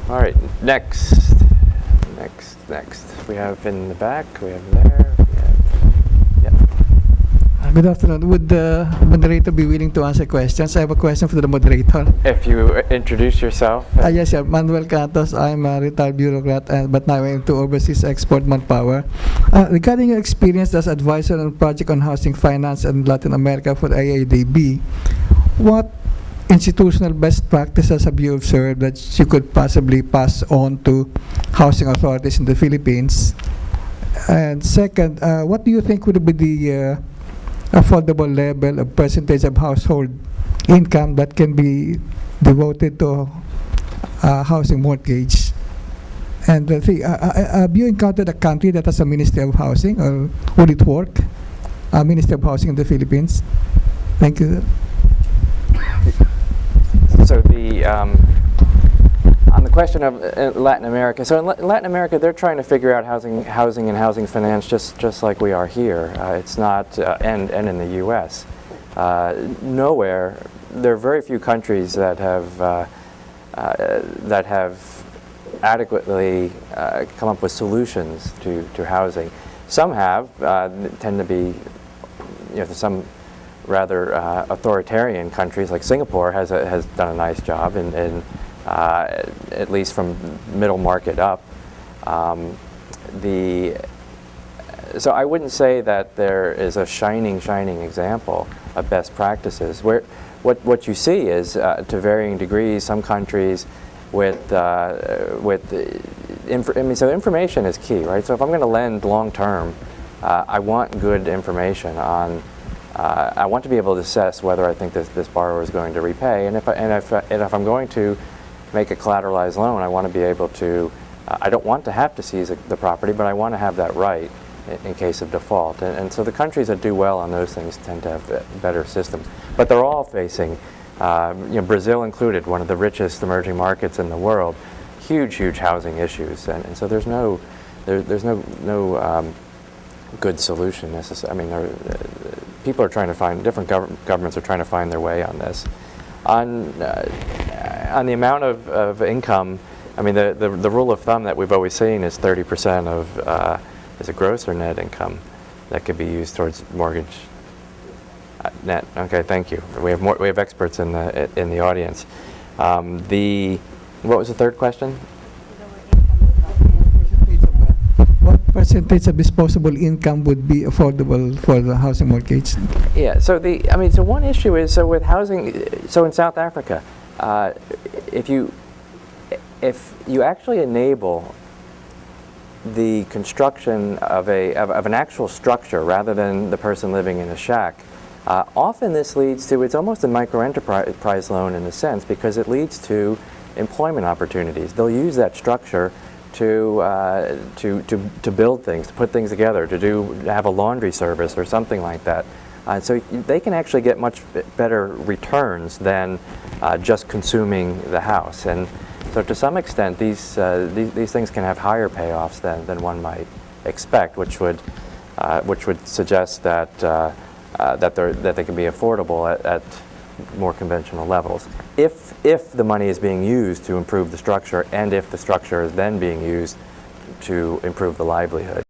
All right, next. We have in the back, we have there, we have, yeah. Good afternoon. Would the moderator be willing to answer questions? I have a question for the moderator. If you introduce yourself. Yes, sir. Manuel Cantos. I'm a retired bureaucrat, but now I'm to overseas export manpower. Regarding your experience as advisor on project on housing finance in Latin America for IADB, what institutional best practices have you observed that you could possibly pass on to housing authorities in the Philippines? And second, what do you think would be the affordable level of percentage of household income that can be devoted to housing mortgage? And have you encountered a country that has a Ministry of Housing, or would it work? A Ministry of Housing in the Philippines? Thank you. So on the question of Latin America, so in Latin America, they're trying to figure out housing and housing finance just like we are here. It's not, and in the U.S. Nowhere, there are very few countries that have adequately come up with solutions to housing. Some have, tend to be, some rather authoritarian countries like Singapore has done a nice job in at least from middle market up. So I wouldn't say that there is a shining example of best practices. What you see is to varying degrees, some countries so information is key, right? So if I'm going to lend long term, I want good information on. I want to be able to assess whether I think this borrower is going to repay, and if I'm going to make a collateralized loan, I want to be able to. I don't want to have to seize the property, but I want to have that right in case of default. And so the countries that do well on those things tend to have better systems. But they're all facing, Brazil included, one of the richest emerging markets in the world, huge housing issues, and so there's no good solution necessarily. I mean, people are trying to find, different governments are trying to find their way on this. On the amount of income, I mean, the rule of thumb that we've always seen is 30% of is a gross or net income that could be used towards mortgage. Net. Okay, thank you. We have experts in the audience. What was the third question? What percentage of disposable income would be affordable for the housing mortgage? Yeah. So one issue is, so with housing, so in South Africa, if you actually enable the construction of an actual structure rather than the person living in a shack, often this leads to, it's almost a micro-enterprise loan in a sense, because it leads to employment opportunities. They'll use that structure to build things, to put things together, to have a laundry service or something like that. So they can actually get much better returns than just consuming the house. And so to some extent, these things can have higher payoffs than one might expect, which would suggest that they can be affordable at more conventional levels, if the money is being used to improve the structure, and if the structure is then being used to improve the livelihood.